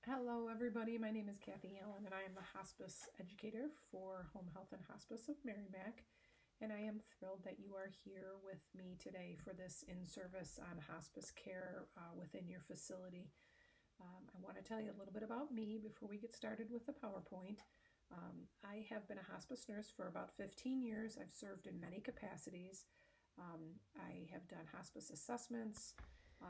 Hello everybody, my name is Kathy Allen and I am the hospice educator for Home Health and Hospice of Merrimack, and I am thrilled that you are here with me today for this in-service on hospice care within your facility. I want to tell you a little bit about me before we get started with the PowerPoint. I have been a hospice nurse for about 15 years. I've served in many capacities. I have done hospice assessments.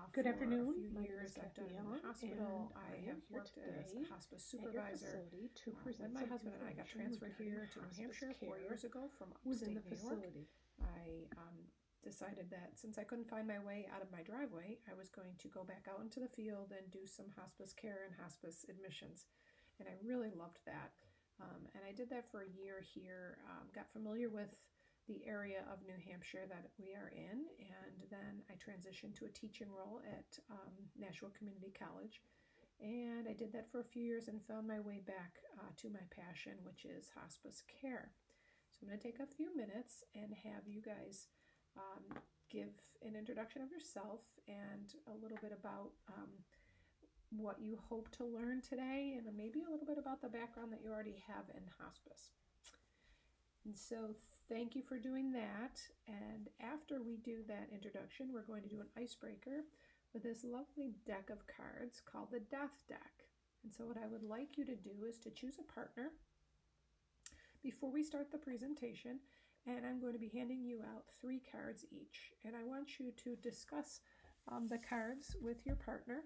Good afternoon. For a few My years name is I've done Kathy it in the Allen, hospital. and I I am have here worked as a today hospice at your supervisor. facility to present When my some husband and I got information transferred here regarding to New hospice Hampshire 4 care years ago from within the upstate New York, facility. I decided that since I couldn't find my way out of my driveway, I was going to go back out into the field and do some hospice care and hospice admissions. And I really loved that. And I did that for a year here, got familiar with the area of New Hampshire that we are in, and then I transitioned to a teaching role at Nashua Community College. And I did that for a few years and found my way back to my passion, which is hospice care. So I'm going to take a few minutes and have you guys give an introduction of yourself and a little bit about what you hope to learn today, and maybe a little bit about the background that you already have in hospice. And so thank you for doing that. And after we do that introduction, we're going to do an icebreaker with this lovely deck of cards called the Death Deck. And so what I would like you to do is to choose a partner before we start the presentation, and I'm going to be handing you out 3 cards each. And I want you to discuss the cards with your partner,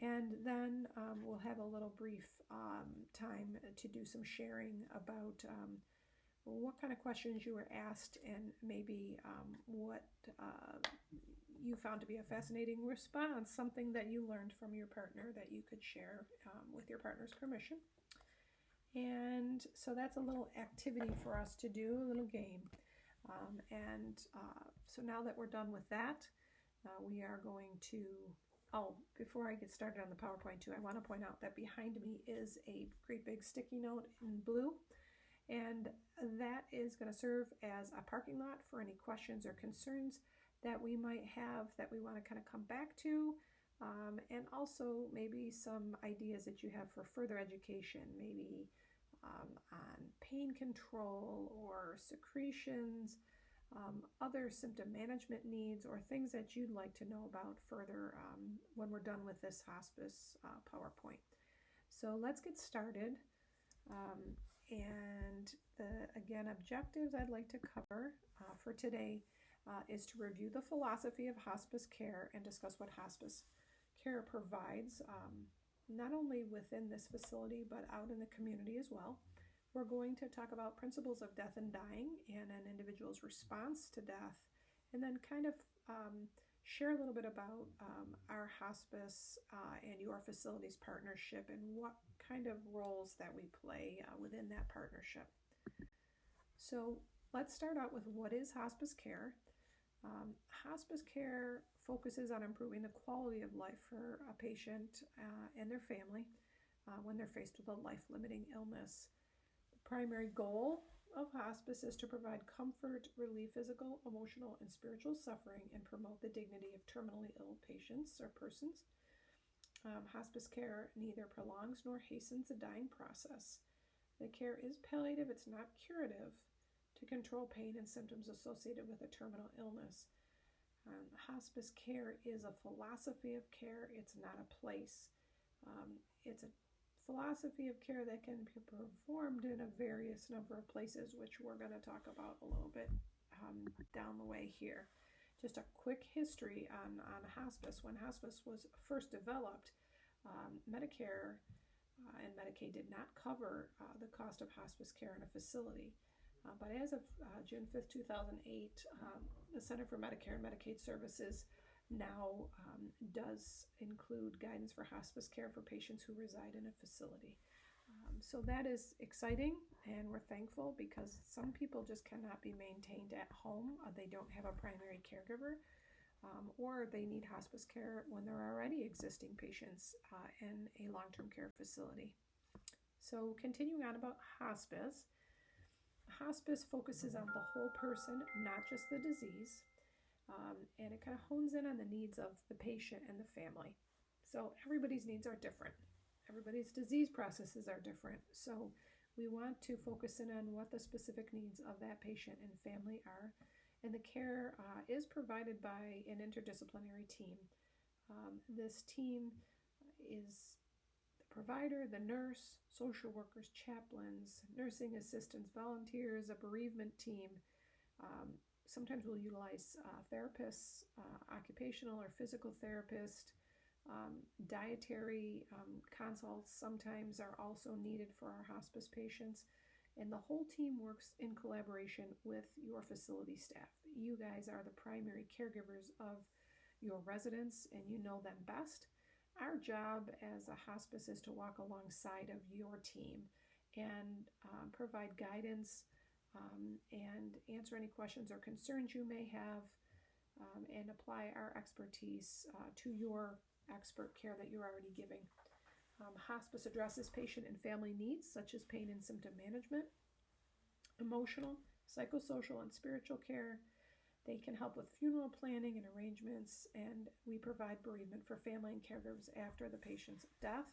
and then we'll have a little brief time to do some sharing about what kind of questions you were asked, and maybe what you found to be a fascinating response, something that you learned from your partner that you could share with your partner's permission. And so that's a little activity for us to do, a little game. So now that we're done with that, we are going to, before I get started on the PowerPoint too, I want to point out that behind me is a great big sticky note in blue. And that is going to serve as a parking lot for any questions or concerns that we might have that we want to kind of come back to, and also maybe some ideas that you have for further education, maybe on pain control or secretions, other symptom management needs, or things that you'd like to know about further when we're done with this hospice PowerPoint. So let's get started. And the objectives I'd like to cover for today is to review the philosophy of hospice care and discuss what hospice care provides, not only within this facility but out in the community as well. We're going to talk about principles of death and dying and an individual's response to death, and then kind of share a little bit about our hospice and your facility's partnership and what kind of roles that we play within that partnership. So let's start out with what is hospice care. Hospice care focuses on improving the quality of life for a patient and their family when they're faced with a life-limiting illness. The primary goal of hospice is to provide comfort, relieve physical, emotional, and spiritual suffering, and promote the dignity of terminally ill patients or persons. Hospice care neither prolongs nor hastens the dying process. The care is palliative, it's not curative, to control pain and symptoms associated with a terminal illness. Hospice care is a philosophy of care, it's not a place. It's a philosophy of care that can be performed in a various number of places, which we're going to talk about a little bit down the way here. Just a quick history on hospice. When hospice was first developed, Medicare and Medicaid did not cover the cost of hospice care in a facility. But as of June 5th, 2008, the Center for Medicare and Medicaid Services now does include guidance for hospice care for patients who reside in a facility. So that is exciting, and we're thankful because some people just cannot be maintained at home. They don't have a primary caregiver, or they need hospice care when there are already existing patients in a long-term care facility. So continuing on about hospice, hospice focuses on the whole person, not just the disease. And it kind of hones in on the needs of the patient and the family. So everybody's needs are different. everybody's disease processes are different. So we want to focus in on what the specific needs of that patient and family are. And the care is provided by an interdisciplinary team. This team is the provider, the nurse, social workers, chaplains, nursing assistants, volunteers, a bereavement team. Sometimes we'll utilize therapists, occupational or physical therapist. Dietary consults sometimes are also needed for our hospice patients. And the whole team works in collaboration with your facility staff. You guys are the primary caregivers of your residents and you know them best. Our job as a hospice is to walk alongside of your team and provide guidance and answer any questions or concerns you may have and apply our expertise to your expert care that you're already giving. Hospice addresses patient and family needs such as pain and symptom management, emotional, psychosocial, and spiritual care. They can help with funeral planning and arrangements, and we provide bereavement for family and caregivers after the patient's death.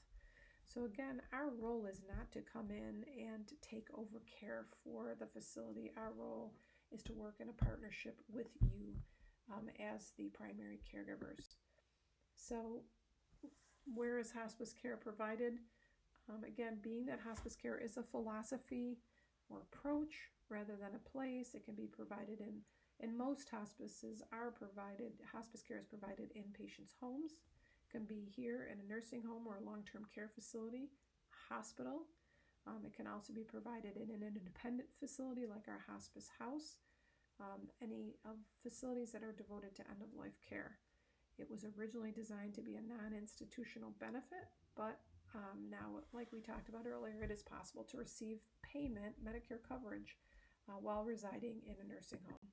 So again, our role is not to come in and take over care for the facility. Our role is to work in a partnership with you as the primary caregivers. So where is hospice care provided? Again, being that hospice care is a philosophy or approach rather than a place, it can be provided in most hospices hospice care is provided in patients' homes. It can be here in a nursing home or a long-term care facility, hospital. It can also be provided in an independent facility like our hospice house, any of facilities that are devoted to end-of-life care. It was originally designed to be a non-institutional benefit, but now, like we talked about earlier, it is possible to receive payment, Medicare coverage, while residing in a nursing home.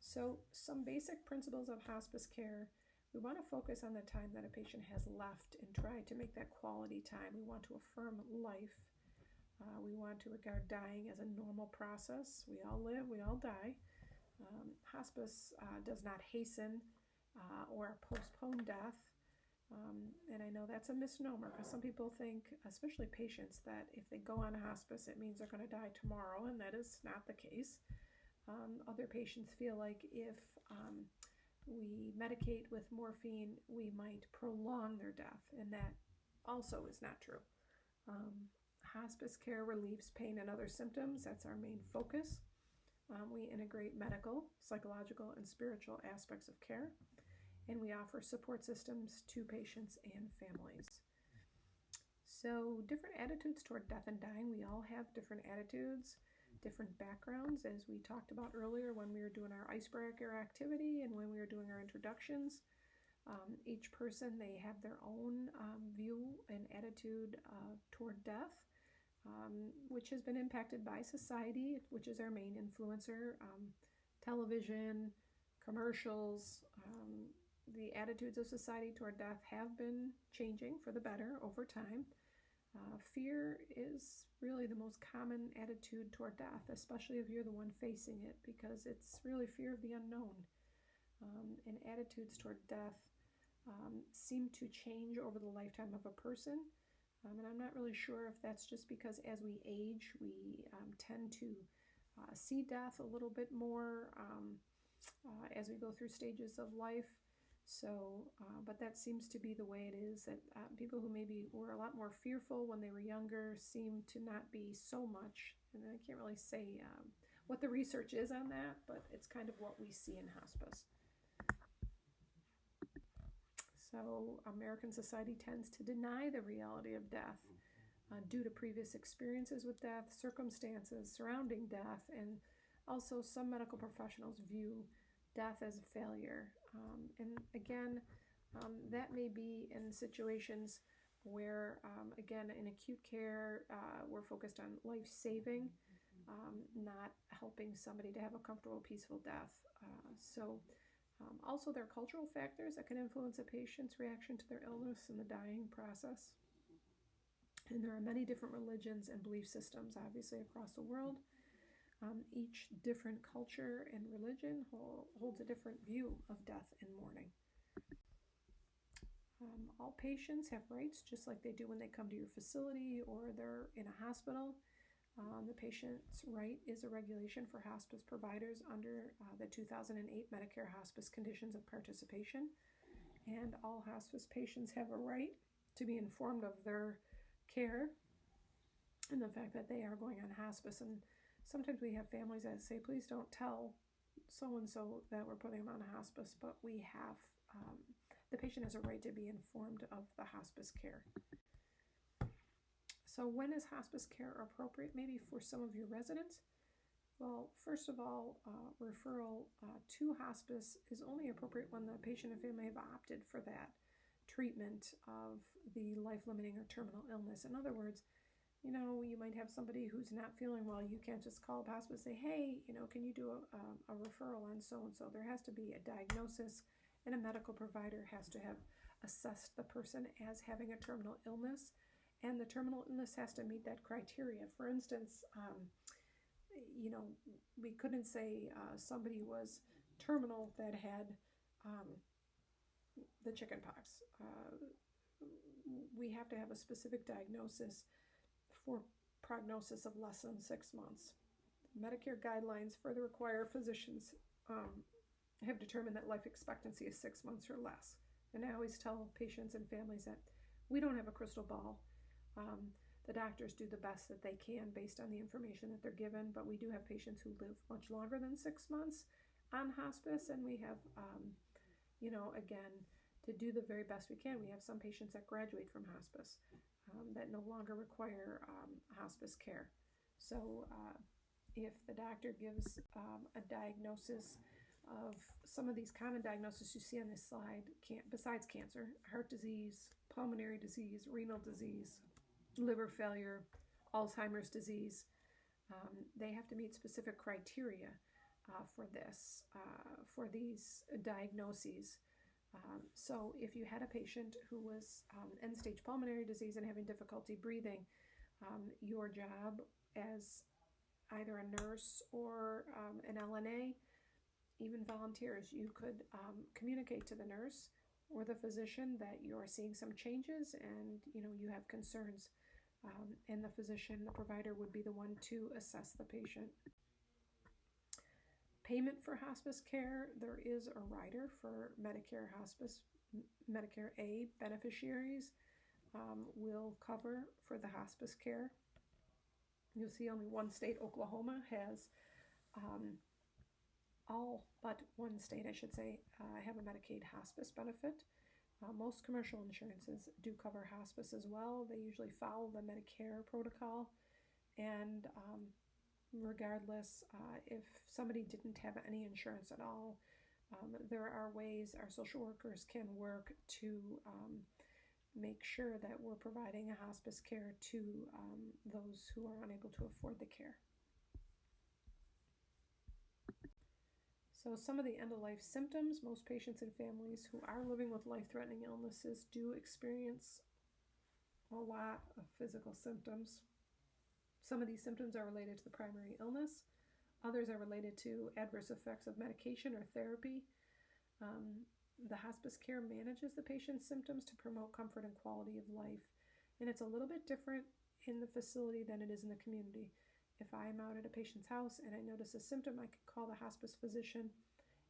So some basic principles of hospice care. We want to focus on the time that a patient has left and try to make that quality time. We want to affirm life. We want to regard dying as a normal process. We all live, we all die. Hospice does not hasten or postpone death. And I know that's a misnomer because some people think, especially patients, that if they go on hospice, it means they're going to die tomorrow, and that is not the case. Other patients feel like if we medicate with morphine, we might prolong their death, and that also is not true. Hospice care relieves pain and other symptoms. That's our main focus. We integrate medical, psychological, and spiritual aspects of care, and we offer support systems to patients and families. So different attitudes toward death and dying. We all have different attitudes, different backgrounds, as we talked about earlier when we were doing our icebreaker activity and when we were doing our introductions. Each person, they have their own view and attitude toward death, which has been impacted by society, which is our main influencer, television, commercials. The attitudes of society toward death have been changing for the better over time. Fear is really the most common attitude toward death, especially if you're the one facing it, because it's really fear of the unknown. And attitudes toward death seem to change over the lifetime of a person. And I'm not really sure if that's just because as we age, we tend to see death a little bit more as we go through stages of life. So, but that seems to be the way it is, that people who maybe were a lot more fearful when they were younger seem to not be so much. And I can't really say what the research is on that, but it's kind of what we see in hospice. So American society tends to deny the reality of death due to previous experiences with death, circumstances surrounding death, and also some medical professionals view death as a failure. And again, that may be in situations where, again, in acute care, we're focused on life-saving, not helping somebody to have a comfortable, peaceful death. Also, there are cultural factors that can influence a patient's reaction to their illness and the dying process. And there are many different religions and belief systems, obviously, across the world. Each different culture and religion holds a different view of death and mourning. All patients have rights just like they do when they come to your facility or they're in a hospital. The patient's right is a regulation for hospice providers under the 2008 Medicare Hospice Conditions of Participation. And all hospice patients have a right to be informed of their care and the fact that they are going on hospice. And sometimes we have families that say, please don't tell so-and-so that we're putting them on hospice, but we have, the patient has a right to be informed of the hospice care. So when is hospice care appropriate? Maybe for some of your residents? Well, first of all, referral to hospice is only appropriate when the patient and family have opted for that treatment of the life-limiting or terminal illness. In other words, you might have somebody who's not feeling well. You can't just call up hospice and say, hey, can you do a referral on so-and-so? There has to be a diagnosis, and a medical provider has to have assessed the person as having a terminal illness, and the terminal illness has to meet that criteria. For instance, we couldn't say somebody was terminal that had the chicken pox. We have to have a specific diagnosis for prognosis of less than 6 months. Medicare guidelines further require physicians have determined that life expectancy is 6 months or less. And I always tell patients and families that we don't have a crystal ball. The doctors do the best that they can based on the information that they're given, but we do have patients who live much longer than 6 months on hospice, and we have, again, to do the very best we can, we have some patients that graduate from hospice that no longer require hospice care. So if the doctor gives a diagnosis of some of these common diagnoses you see on this slide, besides cancer, heart disease, pulmonary disease, renal disease, liver failure, Alzheimer's disease, they have to meet specific criteria for these diagnoses. So if you had a patient who was end-stage pulmonary disease and having difficulty breathing, your job as either a nurse or an LNA, even volunteers, you could communicate to the nurse or the physician that you're seeing some changes and you have concerns, and the physician, the provider, would be the one to assess the patient. Payment for hospice care, there is a rider for Medicare hospice. Medicare A beneficiaries will cover for the hospice care. You'll see only one state, Oklahoma, has all but one state, I should say, have a Medicaid hospice benefit. Most commercial insurances do cover hospice as well. They usually follow the Medicare protocol, and regardless, if somebody didn't have any insurance at all, there are ways our social workers can work to make sure that we're providing a hospice care to those who are unable to afford the care. So some of the end-of-life symptoms, most patients and families who are living with life-threatening illnesses do experience a lot of physical symptoms. Some of these symptoms are related to the primary illness. Others are related to adverse effects of medication or therapy. The hospice care manages the patient's symptoms to promote comfort and quality of life. And it's a little bit different in the facility than it is in the community. If I'm out at a patient's house and I notice a symptom, I can call the hospice physician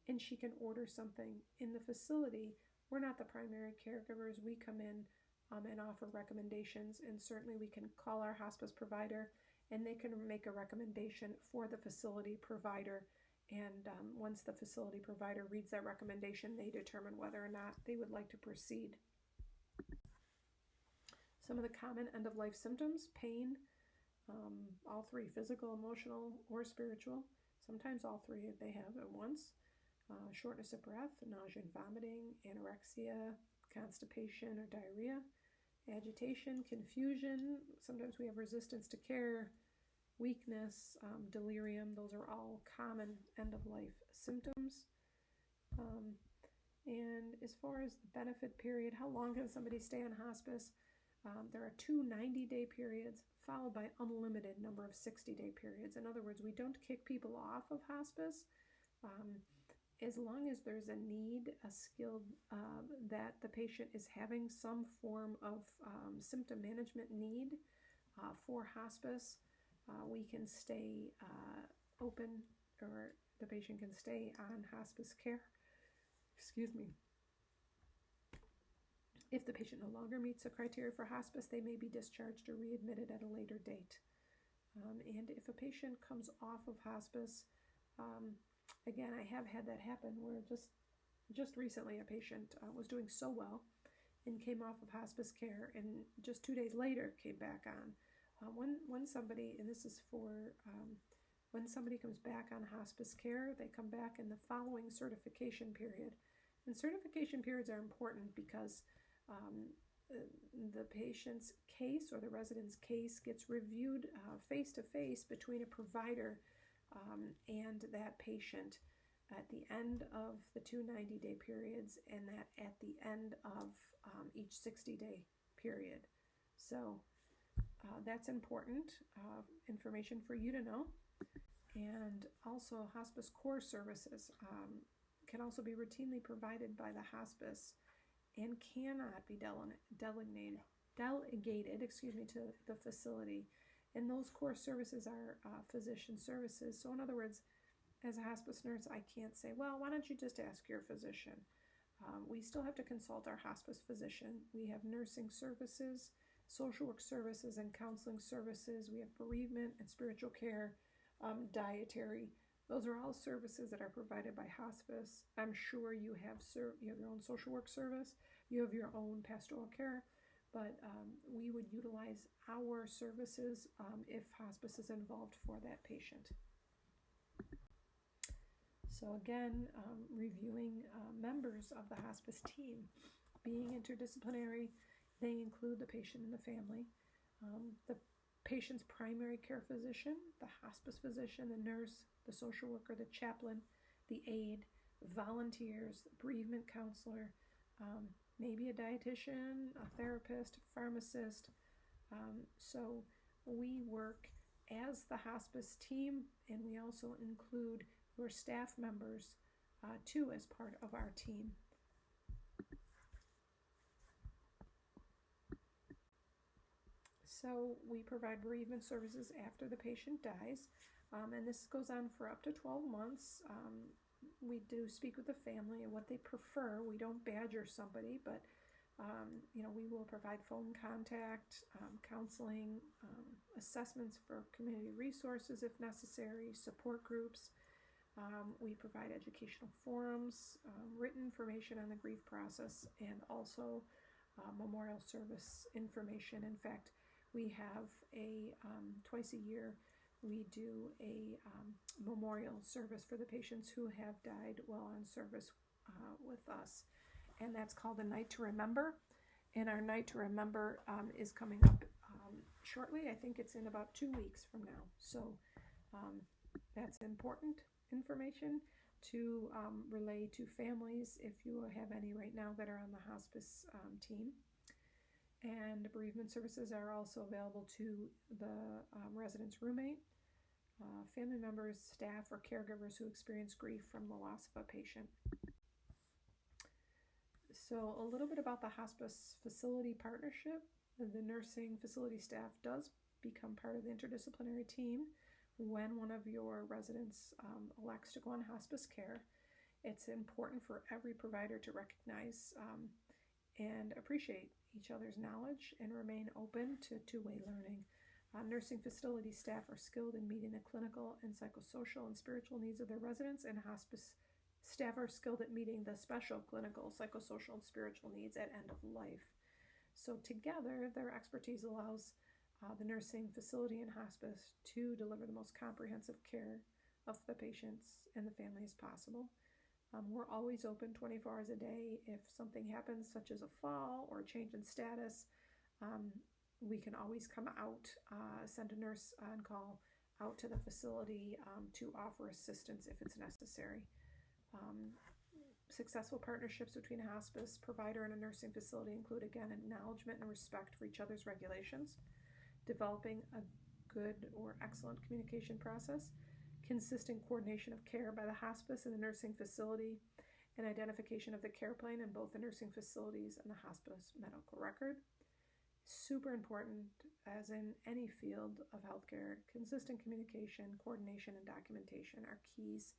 and she can order something. In the facility, we're not the primary caregivers. We come in and offer recommendations, and certainly we can call our hospice provider and they can make a recommendation for the facility provider. And once the facility provider reads that recommendation, they determine whether or not they would like to proceed. Some of the common end-of-life symptoms: pain, all three, physical, emotional, or spiritual. Sometimes all three they have at once. Shortness of breath, nausea and vomiting, anorexia, constipation or diarrhea, agitation, confusion. Sometimes we have resistance to care, weakness, delirium. Those are all common end-of-life symptoms. And as far as the benefit period, how long can somebody stay on hospice? There are 2 90-day periods followed by unlimited number of 60-day periods. In other words, we don't kick people off of hospice. as long as there's a need, a skill, that the patient is having some form of symptom management need for hospice, we can stay open, or the patient can stay on hospice care. Excuse me. If the patient no longer meets the criteria for hospice, they may be discharged or readmitted at a later date. And if a patient comes off of hospice, again, I have had that happen where just recently a patient was doing so well and came off of hospice care, and just 2 days later came back on. When somebody, and this is for when somebody comes back on hospice care, they come back in the following certification period. And certification periods are important because the patient's case or the resident's case gets reviewed face-to-face between a provider and that patient at the end of the 2 90-day periods, and that at the end of each 60-day period. So that's important information for you to know. And also, hospice core services can also be routinely provided by the hospice and cannot be delegated to the facility. And those core services are physician services. So in other words, as a hospice nurse, I can't say, well, why don't you just ask your physician? We still have to consult our hospice physician. We have nursing services, social work services, and counseling services. We have bereavement and spiritual care, dietary. Those are all services that are provided by hospice. I'm sure you have your own social work service. You have your own pastoral care. But we would utilize our services if hospice is involved for that patient. So again, reviewing members of the hospice team. Being interdisciplinary, they include the patient and the family, the patient's primary care physician, the hospice physician, the nurse, the social worker, the chaplain, the aide, volunteers, the bereavement counselor, maybe a dietitian, a therapist, a pharmacist. So we work as the hospice team, and we also include your staff members too as part of our team. So we provide bereavement services after the patient dies, and this goes on for up to 12 months. We do speak with the family and what they prefer. We don't badger somebody, but we will provide phone contact, counseling, assessments for community resources if necessary, support groups. We provide educational forums, written information on the grief process, and also memorial service information. In fact, we have twice a year, we do a memorial service for the patients who have died while on service with us. And that's called a Night to Remember. And our Night to Remember is coming up shortly. I think it's in about 2 weeks from now. So that's important information to relay to families if you have any right now that are on the hospice team. And bereavement services are also available to the resident's roommate, family members, staff, or caregivers who experience grief from the loss of a patient. So a little bit about the hospice facility partnership. The nursing facility staff does become part of the interdisciplinary team when one of your residents elects to go on hospice care. It's important for every provider to recognize and appreciate each other's knowledge and remain open to two-way learning. Nursing facility staff are skilled in meeting the clinical and psychosocial and spiritual needs of their residents, and hospice staff are skilled at meeting the special clinical, psychosocial, and spiritual needs at end of life. So together, their expertise allows the nursing facility and hospice to deliver the most comprehensive care of the patients and the family as possible. We're always open 24 hours a day. If something happens, such as a fall or a change in status, we can always come out, send a nurse on call out to the facility to offer assistance if it's necessary. Successful partnerships between a hospice provider and a nursing facility include, again, acknowledgement and respect for each other's regulations, developing a good or excellent communication process, consistent coordination of care by the hospice and the nursing facility, and identification of the care plan in both the nursing facilities and the hospice medical record. Super important, as in any field of healthcare, consistent communication, coordination, and documentation are keys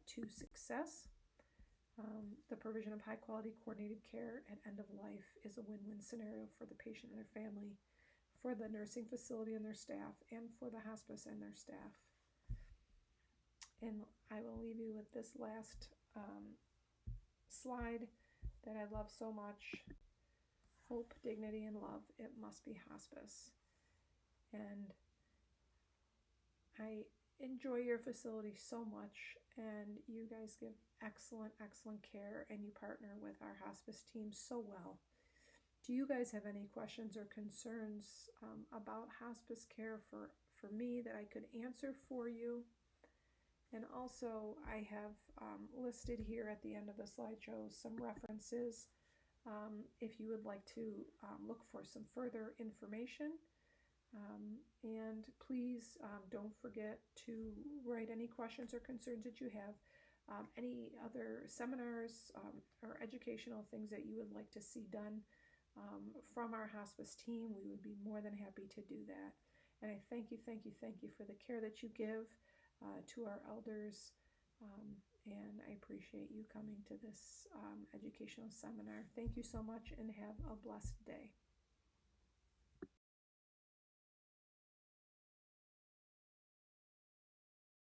to success. The provision of high quality coordinated care at end of life is a win-win scenario for the patient and their family, for the nursing facility and their staff, and for the hospice and their staff. And I will leave you with this last slide that I love so much. Hope, dignity, and love. It must be hospice. And I enjoy your facility so much, and you guys give excellent care, and you partner with our hospice team so well. Do you guys have any questions or concerns about hospice care for me that I could answer for you? And also, I have listed here at the end of the slideshow some references if you would like to look for some further information. And please don't forget to write any questions or concerns that you have. Any other seminars or educational things that you would like to see done from our hospice team, we would be more than happy to do that. And I thank you for the care that you give to our elders, and I appreciate you coming to this educational seminar. Thank you so much, and have a blessed day.